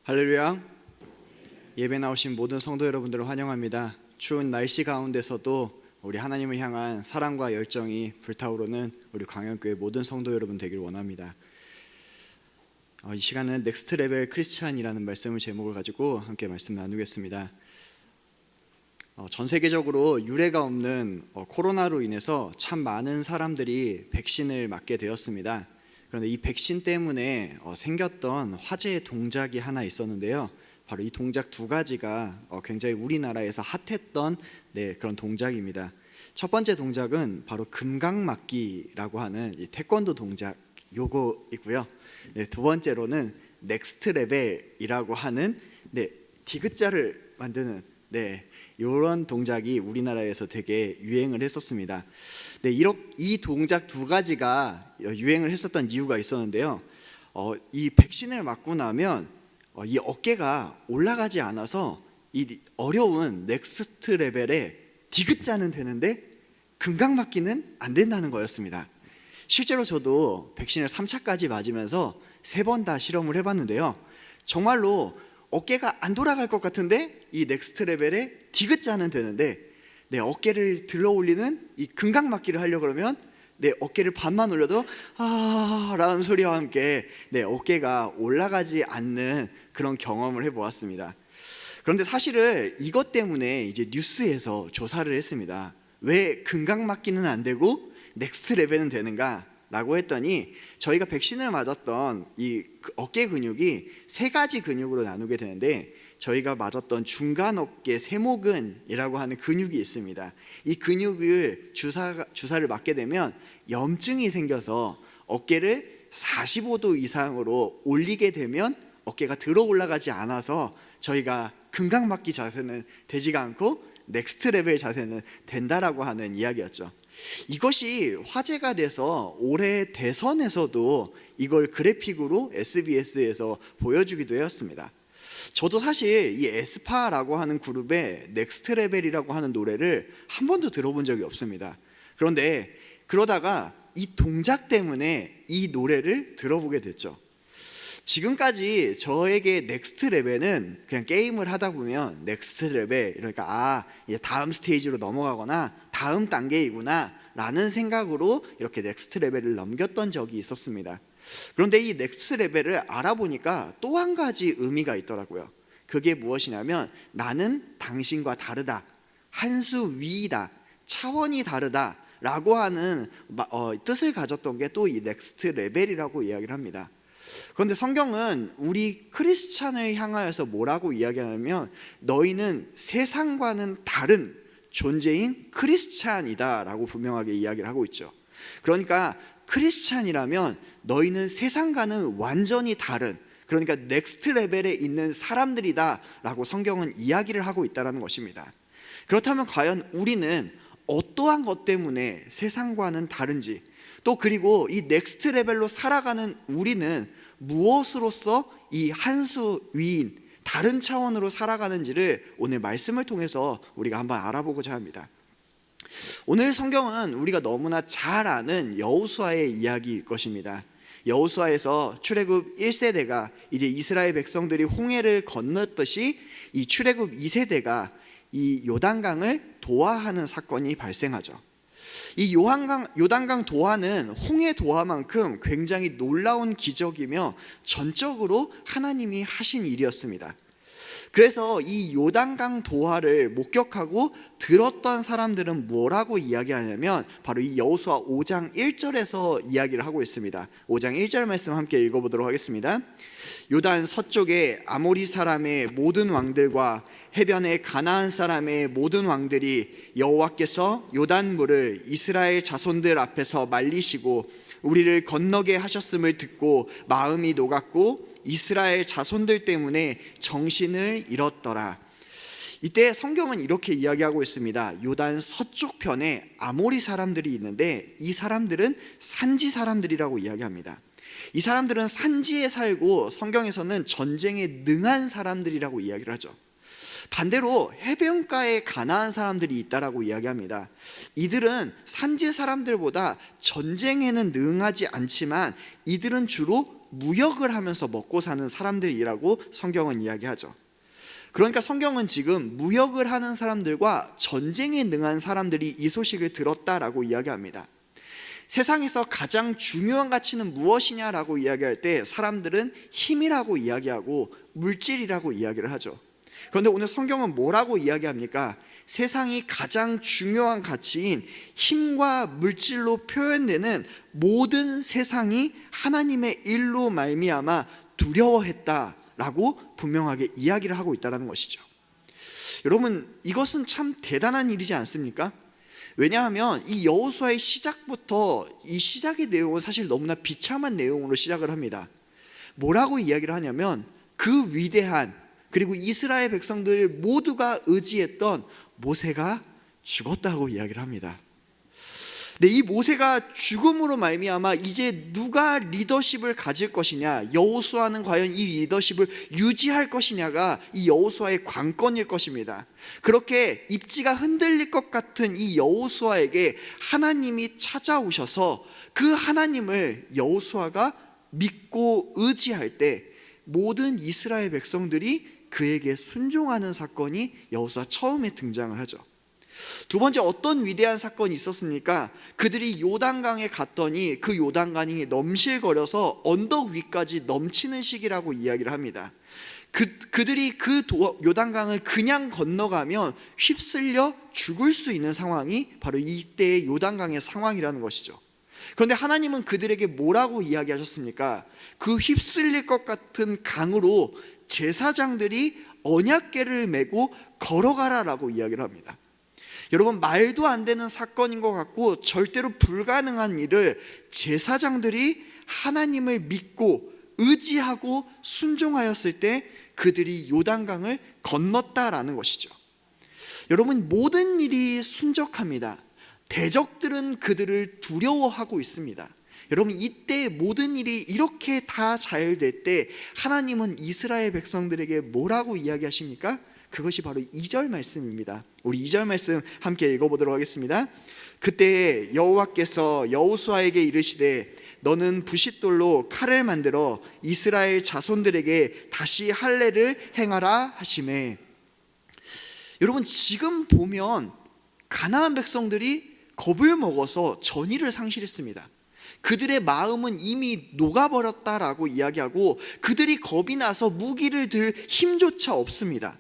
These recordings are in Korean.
할렐루야. 예배 나오신 모든 성도 여러분들을 환영합니다. 추운 날씨 가운데서도 우리 하나님을 향한 사랑과 열정이 불타오르는 우리 광양교회 모든 성도 여러분 되길 원합니다. 이 시간은 넥스트 레벨 크리스찬이라는 말씀을 제목을 가지고 함께 말씀 나누겠습니다. 전 세계적으로 유례가 없는 코로나로 인해서 참 많은 사람들이 백신을 맞게 되었습니다. 그런데 이 백신 때문에 생겼던 화제의 동작이 하나 있었는데요. 바로 이 동작 두 가지가 굉장히 우리나라에서 핫했던 그런 동작입니다. 첫 번째 동작은 바로 금강맞기라고 하는 이 태권도 동작 요거이고요. 두 번째로는 넥스트 레벨이라고 하는 디귿자를 만드는 이런 동작이 우리나라에서 되게 유행을 했었습니다. 이 동작 두 가지가 유행을 했었던 이유가 있었는데요. 이 백신을 맞고 나면 이 어깨가 올라가지 않아서 이 어려운 넥스트 레벨의 디귿자는 되는데 금강맞기는 안 된다는 거였습니다. 실제로 저도 백신을 3차까지 맞으면서 3번 다 실험을 해봤는데요. 정말로 어깨가 안 돌아갈 것 같은데 이 넥스트 레벨의 디귿자는 되는데 어깨를 들어 올리는 이 금강맞기를 하려고 그러면 어깨를 반만 올려도 라는 소리와 함께 어깨가 올라가지 않는 그런 경험을 해보았습니다. 그런데 사실은 이것 때문에 이제 뉴스에서 조사를 했습니다. 왜 금강맞기는 안 되고 넥스트 레벨은 되는가? 라고 했더니 저희가 백신을 맞았던 이 어깨 근육이 3가지 근육으로 나누게 되는데 저희가 맞았던 중간 어깨 세모근이라고 하는 근육이 있습니다. 이 근육을 주사를 맞게 되면 염증이 생겨서 어깨를 45도 이상으로 올리게 되면 어깨가 들어 올라가지 않아서 저희가 금강맞기 자세는 되지가 않고 넥스트 레벨 자세는 된다라고 하는 이야기였죠. 이것이 화제가 돼서 올해 대선에서도 이걸 그래픽으로 SBS에서 보여주기도 했습니다. 저도 사실 이 에스파라고 하는 그룹의 넥스트 레벨이라고 하는 노래를 한 번도 들어본 적이 없습니다. 그런데 그러다가 이 동작 때문에 이 노래를 들어보게 됐죠. 지금까지 저에게 넥스트 레벨은 그냥 게임을 하다 보면 넥스트 레벨, 그러니까 이제 다음 스테이지로 넘어가거나 다음 단계이구나 라는 생각으로 이렇게 넥스트 레벨을 넘겼던 적이 있었습니다. 그런데 이 넥스트 레벨을 알아보니까 또 한 가지 의미가 있더라고요. 그게 무엇이냐면 나는 당신과 다르다, 한 수 위이다, 차원이 다르다 라고 하는 뜻을 가졌던 게 또 이 넥스트 레벨이라고 이야기를 합니다. 그런데 성경은 우리 크리스찬을 향하여서 뭐라고 이야기하냐면 너희는 세상과는 다른 존재인 크리스찬이다 라고 분명하게 이야기를 하고 있죠. 그러니까 크리스찬이라면 너희는 세상과는 완전히 다른, 그러니까 넥스트 레벨에 있는 사람들이다 라고 성경은 이야기를 하고 있다는 것입니다. 그렇다면 과연 우리는 어떠한 것 때문에 세상과는 다른지, 또 그리고 이 넥스트 레벨로 살아가는 우리는 무엇으로서 이 한 수 위인 다른 차원으로 살아가는지를 오늘 말씀을 통해서 우리가 한번 알아보고자 합니다. 오늘 성경은 우리가 너무나 잘 아는 여호수아의 이야기일 것입니다. 여호수아에서 출애굽 1세대가 이제 이스라엘 백성들이 홍해를 건넜듯이 이 출애굽 2세대가 이 요단강을 도하하는 사건이 발생하죠. 이 요단강 도하는 홍해 도하만큼 굉장히 놀라운 기적이며 전적으로 하나님이 하신 일이었습니다. 그래서 이 요단강 도하를 목격하고 들었던 사람들은 뭐라고 이야기하냐면 바로 이 여호수아 5장 1절에서 이야기를 하고 있습니다. 5장 1절 말씀 함께 읽어보도록 하겠습니다. 요단 서쪽에 아모리 사람의 모든 왕들과 해변의 가나안 사람의 모든 왕들이 여호와께서 요단물을 이스라엘 자손들 앞에서 말리시고 우리를 건너게 하셨음을 듣고 마음이 녹았고 이스라엘 자손들 때문에 정신을 잃었더라. 이때 성경은 이렇게 이야기하고 있습니다. 요단 서쪽 편에 아모리 사람들이 있는데 이 사람들은 산지 사람들이라고 이야기합니다. 이 사람들은 산지에 살고 성경에서는 전쟁에 능한 사람들이라고 이야기를 하죠. 반대로 해변가에 가나안 사람들이 있다라고 이야기합니다. 이들은 산지 사람들보다 전쟁에는 능하지 않지만 이들은 주로 무역을 하면서 먹고 사는 사람들이라고 성경은 이야기하죠. 그러니까 성경은 지금 무역을 하는 사람들과 전쟁에 능한 사람들이 이 소식을 들었다라고 이야기합니다. 세상에서 가장 중요한 가치는 무엇이냐라고 이야기할 때 사람들은 힘이라고 이야기하고 물질이라고 이야기를 하죠. 그런데 오늘 성경은 뭐라고 이야기합니까? 세상이 가장 중요한 가치인 힘과 물질로 표현되는 모든 세상이 하나님의 일로 말미암아 두려워했다라고 분명하게 이야기를 하고 있다는 것이죠. 여러분, 이것은 참 대단한 일이지 않습니까? 왜냐하면 이 여호수아의 시작부터 이 시작의 내용은 사실 너무나 비참한 내용으로 시작을 합니다. 뭐라고 이야기를 하냐면 그 위대한, 그리고 이스라엘 백성들 모두가 의지했던 모세가 죽었다고 이야기를 합니다. 근데 이 모세가 죽음으로 말미암아 이제 누가 리더십을 가질 것이냐, 여호수아는 과연 이 리더십을 유지할 것이냐가 이 여호수아의 관건일 것입니다. 그렇게 입지가 흔들릴 것 같은 이 여호수아에게 하나님이 찾아오셔서 그 하나님을 여호수아가 믿고 의지할 때 모든 이스라엘 백성들이 그에게 순종하는 사건이 여호수아 처음에 등장을 하죠. 두 번째, 어떤 위대한 사건이 있었습니까? 그들이 요단강에 갔더니 그 요단강이 넘실거려서 언덕 위까지 넘치는 시기라고 이야기를 합니다. 그들이 그 요단강을 그냥 건너가면 휩쓸려 죽을 수 있는 상황이 바로 이때의 요단강의 상황이라는 것이죠. 그런데 하나님은 그들에게 뭐라고 이야기하셨습니까? 그 휩쓸릴 것 같은 강으로 제사장들이 언약궤를 메고 걸어가라라고 이야기를 합니다. 여러분, 말도 안 되는 사건인 것 같고 절대로 불가능한 일을 제사장들이 하나님을 믿고 의지하고 순종하였을 때 그들이 요단강을 건넜다라는 것이죠. 여러분, 모든 일이 순적합니다. 대적들은 그들을 두려워하고 있습니다. 여러분, 이때 모든 일이 이렇게 다 잘 될 때 하나님은 이스라엘 백성들에게 뭐라고 이야기하십니까? 그것이 바로 2절 말씀입니다. 우리 2절 말씀 함께 읽어보도록 하겠습니다. 그때 여호와께서 여호수아에게 이르시되 너는 부싯돌로 칼을 만들어 이스라엘 자손들에게 다시 할례를 행하라 하시매. 여러분, 지금 보면 가나안 백성들이 겁을 먹어서 전의를 상실했습니다. 그들의 마음은 이미 녹아버렸다라고 이야기하고 그들이 겁이 나서 무기를 들 힘조차 없습니다.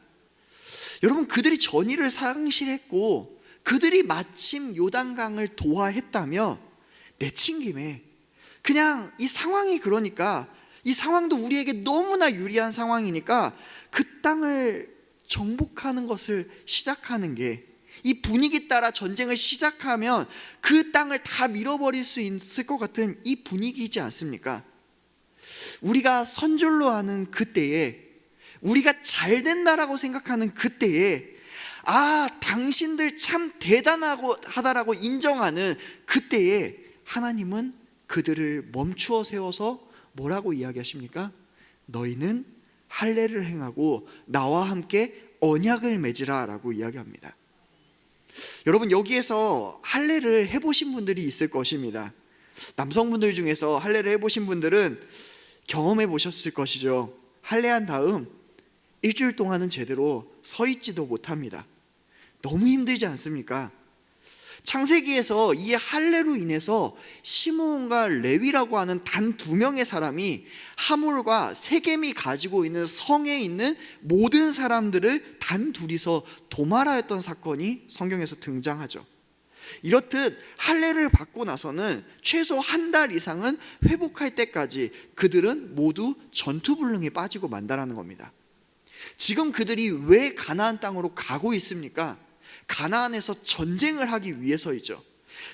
여러분, 그들이 전의를 상실했고 그들이 마침 요단강을 도하했다며 내친김에 그냥 이 상황이, 그러니까 이 상황도 우리에게 너무나 유리한 상황이니까 그 땅을 정복하는 것을 시작하는 게, 이 분위기 따라 전쟁을 시작하면 그 땅을 다 밀어버릴 수 있을 것 같은 이 분위기이지 않습니까? 우리가 선줄로 하는 그때에, 우리가 잘 된다라고 생각하는 그때에, 당신들 참 대단하다라고 인정하는 그때에 하나님은 그들을 멈추어 세워서 뭐라고 이야기하십니까? 너희는 할례를 행하고 나와 함께 언약을 맺으라 라고 이야기합니다. 여러분, 여기에서 할례를 해보신 분들이 있을 것입니다. 남성분들 중에서 할례를 해보신 분들은 경험해 보셨을 것이죠. 할례한 다음 일주일 동안은 제대로 서 있지도 못합니다. 너무 힘들지 않습니까? 창세기에서 이 할례로 인해서 시므온과 레위라고 하는 단 2명의 사람이 하몰과 세겜이 가지고 있는 성에 있는 모든 사람들을 단 둘이서 도말하였던 사건이 성경에서 등장하죠. 이렇듯 할례를 받고 나서는 최소 한 달 이상은 회복할 때까지 그들은 모두 전투불능에 빠지고 만다라는 겁니다. 지금 그들이 왜 가나안 땅으로 가고 있습니까? 가나안에서 전쟁을 하기 위해서이죠.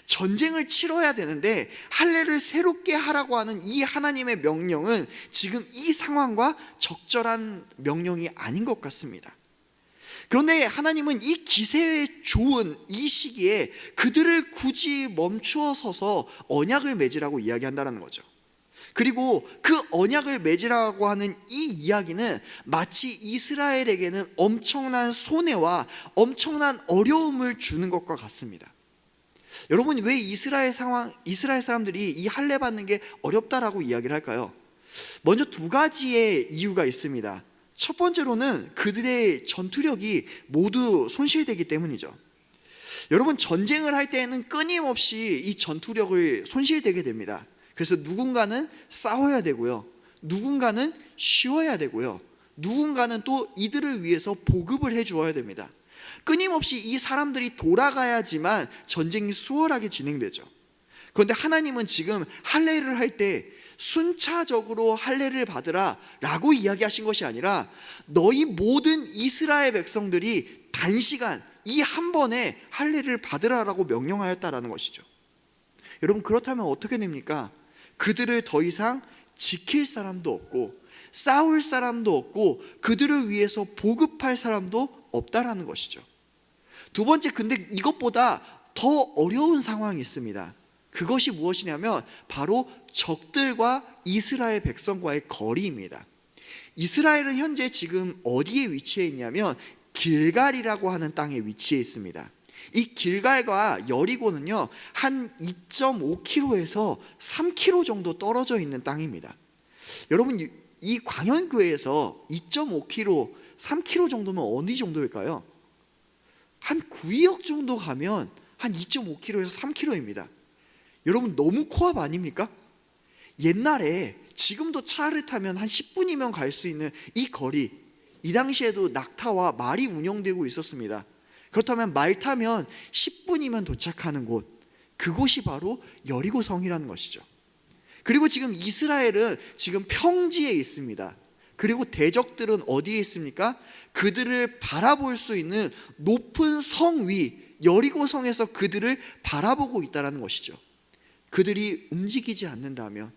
전쟁을 치러야 되는데 할례를 새롭게 하라고 하는 이 하나님의 명령은 지금 이 상황과 적절한 명령이 아닌 것 같습니다. 그런데 하나님은 이 기세에 좋은 이 시기에 그들을 굳이 멈추어 서서 언약을 맺으라고 이야기한다는 거죠. 그리고 그 언약을 맺으라고 하는 이 이야기는 마치 이스라엘에게는 엄청난 손해와 엄청난 어려움을 주는 것과 같습니다. 여러분, 왜 이스라엘 사람들이 이 할례 받는 게 어렵다라고 이야기를 할까요? 먼저 두 가지의 이유가 있습니다. 첫 번째로는 그들의 전투력이 모두 손실되기 때문이죠. 여러분, 전쟁을 할 때에는 끊임없이 이 전투력을 손실되게 됩니다. 그래서 누군가는 싸워야 되고요, 누군가는 쉬어야 되고요, 누군가는 또 이들을 위해서 보급을 해주어야 됩니다. 끊임없이 이 사람들이 돌아가야지만 전쟁이 수월하게 진행되죠. 그런데 하나님은 지금 할례를 할 때 순차적으로 할례를 받으라 라고 이야기하신 것이 아니라 너희 모든 이스라엘 백성들이 단시간 이 한 번에 할례를 받으라라고 명령하였다라는 것이죠. 여러분, 그렇다면 어떻게 됩니까? 그들을 더 이상 지킬 사람도 없고 싸울 사람도 없고 그들을 위해서 보급할 사람도 없다라는 것이죠. 두 번째, 근데 이것보다 더 어려운 상황이 있습니다. 그것이 무엇이냐면 바로 적들과 이스라엘 백성과의 거리입니다. 이스라엘은 현재 지금 어디에 위치해 있냐면 길갈이라고 하는 땅에 위치해 있습니다. 이 길갈과 여리고는요, 한 2.5km에서 3km 정도 떨어져 있는 땅입니다. 여러분, 이 광현교회에서 2.5km, 3km 정도면 어느 정도일까요? 한 구의역 정도 가면 한 2.5km에서 3km입니다. 여러분, 너무 코앞 아닙니까? 옛날에, 지금도 차를 타면 한 10분이면 갈 수 있는 이 거리, 이 당시에도 낙타와 말이 운영되고 있었습니다. 그렇다면 말 타면 10분이면 도착하는 곳, 그곳이 바로 여리고성이라는 것이죠. 그리고 지금 이스라엘은 지금 평지에 있습니다. 그리고 대적들은 어디에 있습니까? 그들을 바라볼 수 있는 높은 성 위, 여리고성에서 그들을 바라보고 있다는 것이죠. 그들이 움직이지 않는다면,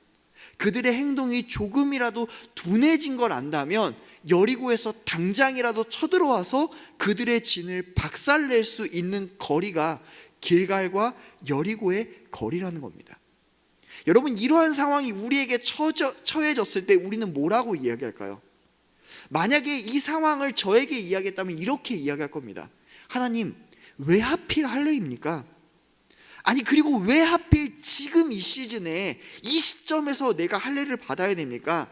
그들의 행동이 조금이라도 둔해진 걸 안다면 여리고에서 당장이라도 쳐들어와서 그들의 진을 박살낼 수 있는 거리가 길갈과 여리고의 거리라는 겁니다. 여러분, 이러한 상황이 우리에게 처해졌을 때 우리는 뭐라고 이야기할까요? 만약에 이 상황을 저에게 이야기했다면 이렇게 이야기할 겁니다. 하나님, 왜 하필 할례입니까? 아니, 그리고 왜 하필 지금 이 시즌에 이 시점에서 내가 할례를 받아야 됩니까?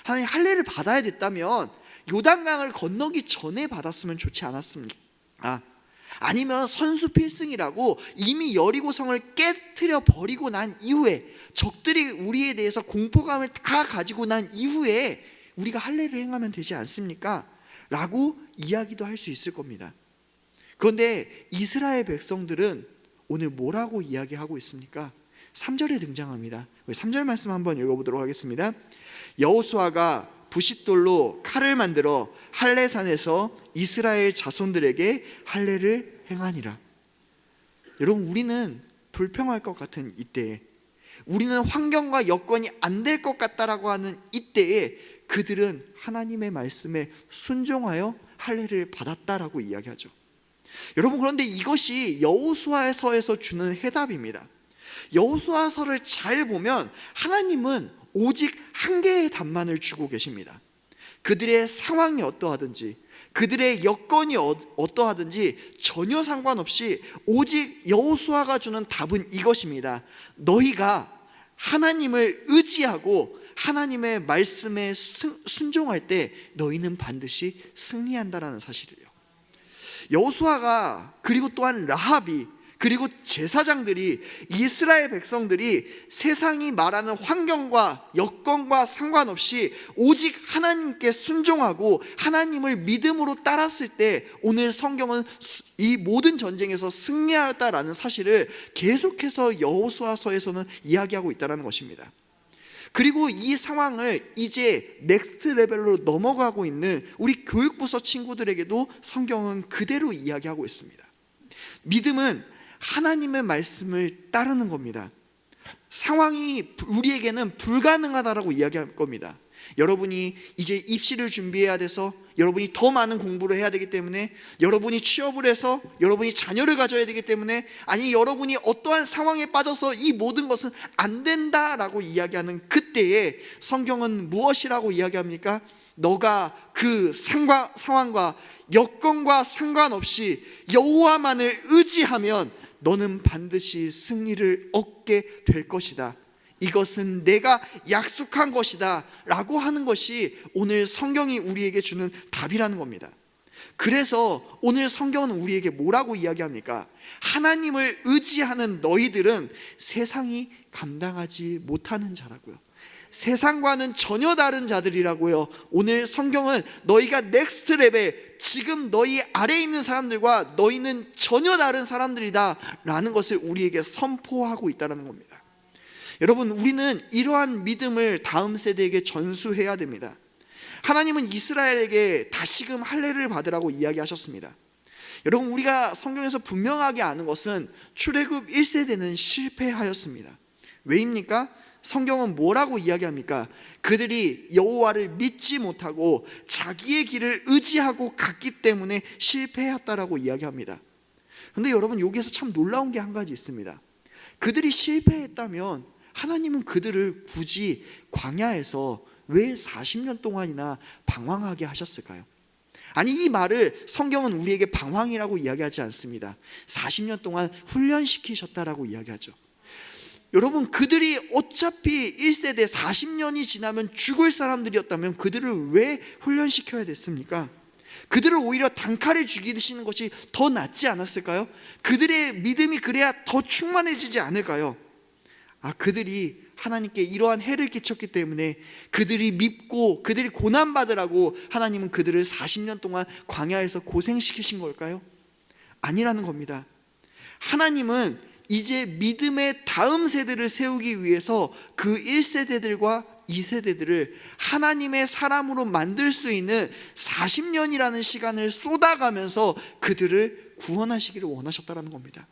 하나님, 할례를 받아야 됐다면 요단강을 건너기 전에 받았으면 좋지 않았습니까? 아니면 선수 필승이라고 이미 여리고성을 깨트려 버리고 난 이후에, 적들이 우리에 대해서 공포감을 다 가지고 난 이후에 우리가 할례를 행하면 되지 않습니까? 라고 이야기도 할 수 있을 겁니다. 그런데 이스라엘 백성들은 오늘 뭐라고 이야기하고 있습니까? 3절에 등장합니다. 3절 말씀 한번 읽어보도록 하겠습니다. 여호수아가 부싯돌로 칼을 만들어 할례산에서 이스라엘 자손들에게 할례를 행하니라. 여러분, 우리는 불평할 것 같은 이때에, 우리는 환경과 여건이 안 될 것 같다라고 하는 이때에 그들은 하나님의 말씀에 순종하여 할례를 받았다라고 이야기하죠. 여러분, 그런데 이것이 여호수아서에서 주는 해답입니다. 여호수아서를 잘 보면 하나님은 오직 한 개의 답만을 주고 계십니다. 그들의 상황이 어떠하든지, 그들의 여건이 어떠하든지 전혀 상관없이 오직 여호수아가 주는 답은 이것입니다. 너희가 하나님을 의지하고 하나님의 말씀에 순종할 때 너희는 반드시 승리한다라는 사실이에요. 여호수아가, 그리고 또한 라합이, 그리고 제사장들이, 이스라엘 백성들이 세상이 말하는 환경과 여건과 상관없이 오직 하나님께 순종하고 하나님을 믿음으로 따랐을 때 오늘 성경은 이 모든 전쟁에서 승리하였다라는 사실을 계속해서 여호수아서에서는 이야기하고 있다는 것입니다. 그리고 이 상황을 이제 넥스트 레벨로 넘어가고 있는 우리 교육부서 친구들에게도 성경은 그대로 이야기하고 있습니다. 믿음은 하나님의 말씀을 따르는 겁니다. 상황이 우리에게는 불가능하다라고 이야기할 겁니다. 여러분이 이제 입시를 준비해야 돼서 여러분이 더 많은 공부를 해야 되기 때문에, 여러분이 취업을 해서 여러분이 자녀를 가져야 되기 때문에, 아니 여러분이 어떠한 상황에 빠져서 이 모든 것은 안 된다라고 이야기하는 그때에 성경은 무엇이라고 이야기합니까? 너가 그 상황과 여건과 상관없이 여호와만을 의지하면 너는 반드시 승리를 얻게 될 것이다. 이것은 내가 약속한 것이다 라고 하는 것이 오늘 성경이 우리에게 주는 답이라는 겁니다. 그래서 오늘 성경은 우리에게 뭐라고 이야기합니까? 하나님을 의지하는 너희들은 세상이 감당하지 못하는 자라고요. 세상과는 전혀 다른 자들이라고요. 오늘 성경은 너희가 넥스트 레벨, 지금 너희 아래에 있는 사람들과 너희는 전혀 다른 사람들이다 라는 것을 우리에게 선포하고 있다는 겁니다. 여러분, 우리는 이러한 믿음을 다음 세대에게 전수해야 됩니다. 하나님은 이스라엘에게 다시금 할례를 받으라고 이야기하셨습니다. 여러분, 우리가 성경에서 분명하게 아는 것은 출애굽 1세대는 실패하였습니다. 왜입니까? 성경은 뭐라고 이야기합니까? 그들이 여호와를 믿지 못하고 자기의 길을 의지하고 갔기 때문에 실패했다라고 이야기합니다. 그런데 여러분, 여기에서 참 놀라운 게 한 가지 있습니다. 그들이 실패했다면 하나님은 그들을 굳이 광야에서 왜 40년 동안이나 방황하게 하셨을까요? 아니, 이 말을 성경은 우리에게 방황이라고 이야기하지 않습니다. 40년 동안 훈련시키셨다라고 이야기하죠. 여러분, 그들이 어차피 1세대 40년이 지나면 죽을 사람들이었다면 그들을 왜 훈련시켜야 됐습니까? 그들을 오히려 단칼에 죽이시는 것이 더 낫지 않았을까요? 그들의 믿음이 그래야 더 충만해지지 않을까요? 그들이 하나님께 이러한 해를 끼쳤기 때문에 그들이 믿고 그들이 고난받으라고 하나님은 그들을 40년 동안 광야에서 고생시키신 걸까요? 아니라는 겁니다. 하나님은 이제 믿음의 다음 세대를 세우기 위해서 그 1세대들과 2세대들을 하나님의 사람으로 만들 수 있는 40년이라는 시간을 쏟아가면서 그들을 구원하시기를 원하셨다는 겁니다.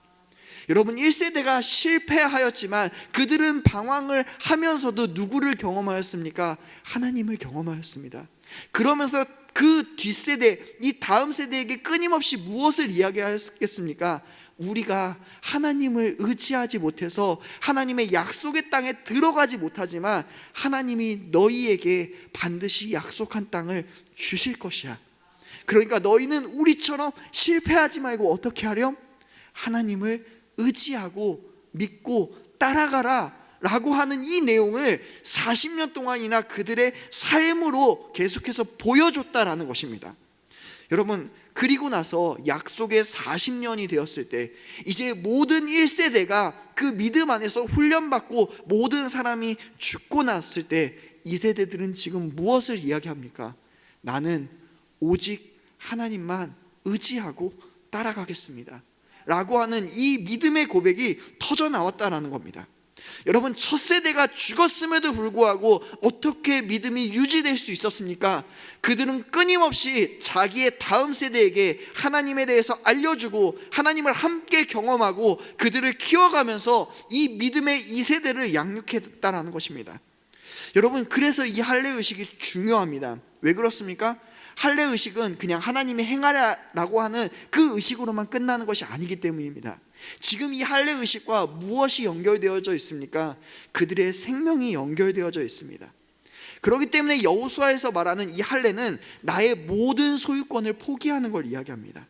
여러분, 1세대가 실패하였지만 그들은 방황을 하면서도 누구를 경험하였습니까? 하나님을 경험하였습니다. 그러면서 그 뒷세대, 이 다음 세대에게 끊임없이 무엇을 이야기하였겠습니까? 우리가 하나님을 의지하지 못해서 하나님의 약속의 땅에 들어가지 못하지만 하나님이 너희에게 반드시 약속한 땅을 주실 것이야. 그러니까 너희는 우리처럼 실패하지 말고 어떻게 하렴? 하나님을 의지하고 믿고 따라가라 라고 하는 이 내용을 40년 동안이나 그들의 삶으로 계속해서 보여줬다라는 것입니다. 여러분, 그리고 나서 약속의 40년이 되었을 때 이제 모든 1세대가 그 믿음 안에서 훈련받고 모든 사람이 죽고 났을 때 2세대들은 지금 무엇을 이야기합니까? 나는 오직 하나님만 의지하고 따라가겠습니다 라고 하는 이 믿음의 고백이 터져 나왔다는 겁니다. 여러분, 첫 세대가 죽었음에도 불구하고 어떻게 믿음이 유지될 수 있었습니까? 그들은 끊임없이 자기의 다음 세대에게 하나님에 대해서 알려주고 하나님을 함께 경험하고 그들을 키워가면서 이 믿음의 2세대를 양육했다는 것입니다. 여러분, 그래서 이 할례의식이 중요합니다. 왜 그렇습니까? 할례의식은 그냥 하나님이 행하라라고 하는 그 의식으로만 끝나는 것이 아니기 때문입니다. 지금 이 할례의식과 무엇이 연결되어져 있습니까? 그들의 생명이 연결되어져 있습니다. 그렇기 때문에 여호수아에서 말하는 이 할례는 나의 모든 소유권을 포기하는 걸 이야기합니다.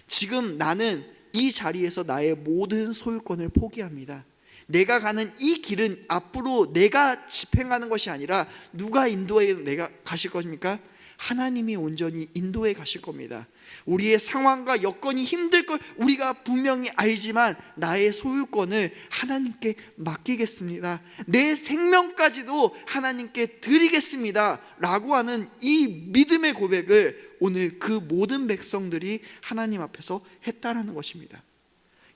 지금 나는 이 자리에서 나의 모든 소유권을 포기합니다. 내가 가는 이 길은 앞으로 내가 집행하는 것이 아니라 누가 인도해 내가 가실 것입니까? 하나님이 온전히 인도해 가실 겁니다. 우리의 상황과 여건이 힘들 걸 우리가 분명히 알지만 나의 소유권을 하나님께 맡기겠습니다. 내 생명까지도 하나님께 드리겠습니다 라고 하는 이 믿음의 고백을 오늘 그 모든 백성들이 하나님 앞에서 했다라는 것입니다.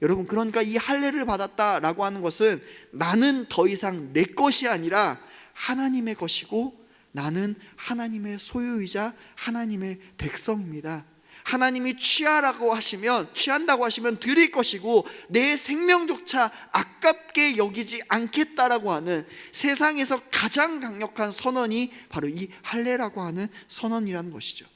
여러분, 그러니까 이 할례를 받았다라고 하는 것은 나는 더 이상 내 것이 아니라 하나님의 것이고 나는 하나님의 소유이자 하나님의 백성입니다. 하나님이 취한다고 하시면 드릴 것이고 내 생명조차 아깝게 여기지 않겠다라고 하는 세상에서 가장 강력한 선언이 바로 이 할례라고 하는 선언이라는 것이죠.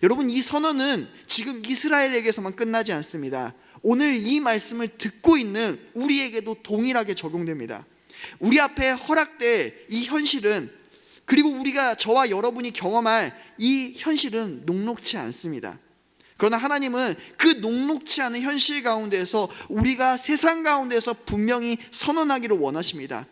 여러분, 이 선언은 지금 이스라엘에게서만 끝나지 않습니다. 오늘 이 말씀을 듣고 있는 우리에게도 동일하게 적용됩니다. 우리 앞에 허락될 이 현실은, 그리고 우리가 저와 여러분이 경험할 이 현실은 녹록지 않습니다. 그러나 하나님은 그 녹록지 않은 현실 가운데에서 우리가 세상 가운데에서 분명히 선언하기를 원하십니다.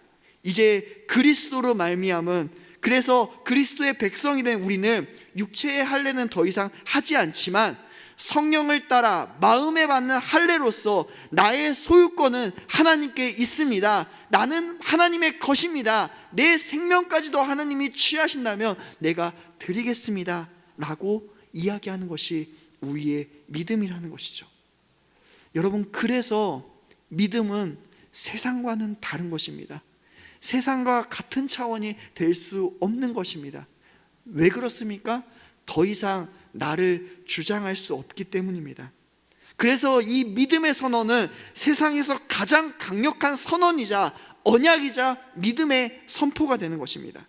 이제 그리스도로 말미암은, 그래서 그리스도의 백성이 된 우리는 육체의 할례는 더 이상 하지 않지만 성령을 따라 마음에 받는 할례로서 나의 소유권은 하나님께 있습니다. 나는 하나님의 것입니다. 내 생명까지도 하나님이 취하신다면 내가 드리겠습니다 라고 이야기하는 것이 우리의 믿음이라는 것이죠. 여러분, 그래서 믿음은 세상과는 다른 것입니다. 세상과 같은 차원이 될 수 없는 것입니다. 왜 그렇습니까? 더 이상 나를 주장할 수 없기 때문입니다. 그래서 이 믿음의 선언은 세상에서 가장 강력한 선언이자 언약이자 믿음의 선포가 되는 것입니다.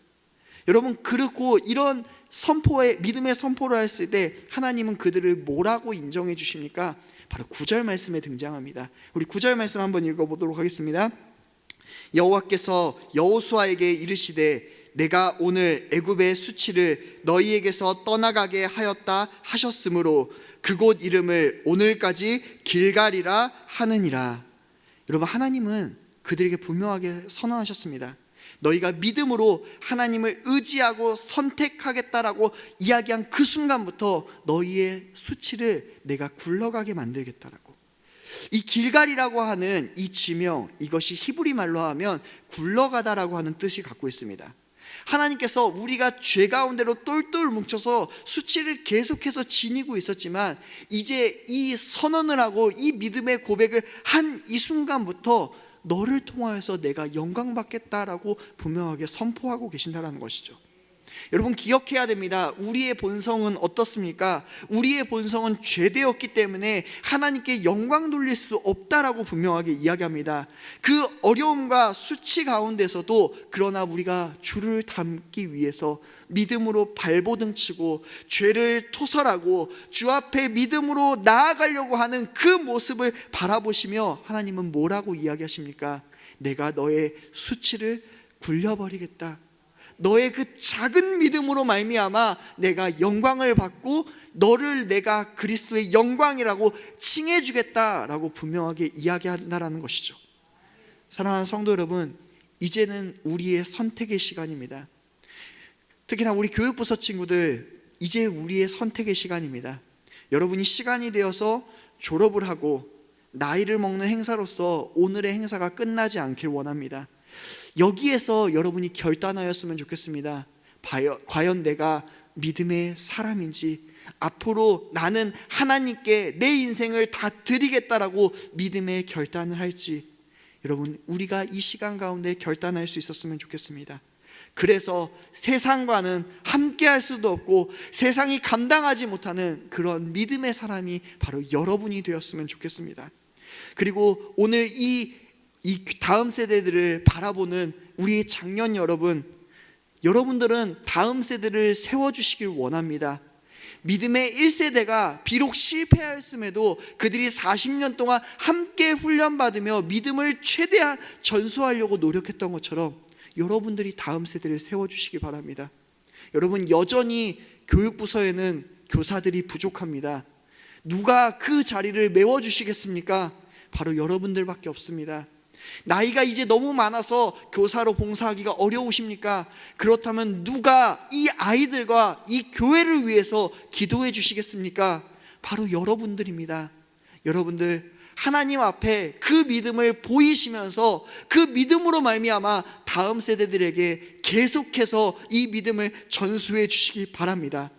여러분, 그렇고 이런 믿음의 선포를 했을 때 하나님은 그들을 뭐라고 인정해 주십니까? 바로 9절 말씀에 등장합니다. 우리 9절 말씀 한번 읽어보도록 하겠습니다. 여호와께서 여호수아에게 이르시되 내가 오늘 애굽의 수치를 너희에게서 떠나가게 하였다 하셨으므로 그곳 이름을 오늘까지 길갈이라 하느니라. 여러분, 하나님은 그들에게 분명하게 선언하셨습니다. 너희가 믿음으로 하나님을 의지하고 선택하겠다라고 이야기한 그 순간부터 너희의 수치를 내가 굴러가게 만들겠다라고. 이 길갈이라고 하는 이 지명, 이것이 히브리 말로 하면 굴러가다라고 하는 뜻이 갖고 있습니다. 하나님께서 우리가 죄 가운데로 똘똘 뭉쳐서 수치를 계속해서 지니고 있었지만 이제 이 선언을 하고 이 믿음의 고백을 한 이 순간부터 너를 통하여서 내가 영광 받겠다라고 분명하게 선포하고 계신다는 것이죠. 여러분, 기억해야 됩니다. 우리의 본성은 어떻습니까? 우리의 본성은 죄되었기 때문에 하나님께 영광 돌릴 수 없다라고 분명하게 이야기합니다. 그 어려움과 수치 가운데서도 그러나 우리가 주를 닮기 위해서 믿음으로 발버둥치고 죄를 토설하고 주 앞에 믿음으로 나아가려고 하는 그 모습을 바라보시며 하나님은 뭐라고 이야기하십니까? 내가 너의 수치를 굴려버리겠다. 너의 그 작은 믿음으로 말미암아 내가 영광을 받고 너를 내가 그리스도의 영광이라고 칭해 주겠다라고 분명하게 이야기한다라는 것이죠. 사랑하는 성도 여러분, 이제는 우리의 선택의 시간입니다. 특히나 우리 교육부서 친구들, 이제 우리의 선택의 시간입니다. 여러분이 시간이 되어서 졸업을 하고 나이를 먹는 행사로서 오늘의 행사가 끝나지 않길 원합니다. 여기에서 여러분이 결단하였으면 좋겠습니다. 과연 내가 믿음의 사람인지, 앞으로 나는 하나님께 내 인생을 다 드리겠다라고 믿음의 결단을 할지, 여러분, 우리가 이 시간 가운데 결단할 수 있었으면 좋겠습니다. 그래서 세상과는 함께 할 수도 없고 세상이 감당하지 못하는 그런 믿음의 사람이 바로 여러분이 되었으면 좋겠습니다. 그리고 오늘 이 다음 세대들을 바라보는 우리 장년 여러분들은 다음 세대를 세워주시길 원합니다. 믿음의 1세대가 비록 실패하였음에도 그들이 40년 동안 함께 훈련받으며 믿음을 최대한 전수하려고 노력했던 것처럼 여러분들이 다음 세대를 세워주시기 바랍니다. 여러분, 여전히 교육부서에는 교사들이 부족합니다. 누가 그 자리를 메워주시겠습니까? 바로 여러분들밖에 없습니다. 나이가 이제 너무 많아서 교사로 봉사하기가 어려우십니까? 그렇다면 누가 이 아이들과 이 교회를 위해서 기도해 주시겠습니까? 바로 여러분들입니다. 여러분들, 하나님 앞에 그 믿음을 보이시면서 그 믿음으로 말미암아 다음 세대들에게 계속해서 이 믿음을 전수해 주시기 바랍니다.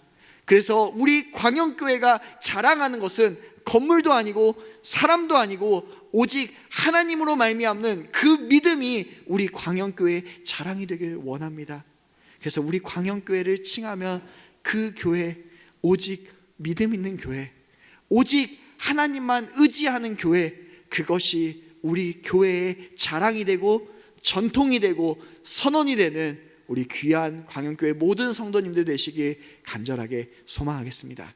그래서 우리 광영교회가 자랑하는 것은 건물도 아니고 사람도 아니고 오직 하나님으로 말미암는 그 믿음이 우리 광영교회의 자랑이 되길 원합니다. 그래서 우리 광영교회를 칭하면 그 교회, 오직 믿음 있는 교회, 오직 하나님만 의지하는 교회, 그것이 우리 교회의 자랑이 되고 전통이 되고 선언이 되는 우리 귀한 광영교회 모든 성도님들 되시길 간절하게 소망하겠습니다.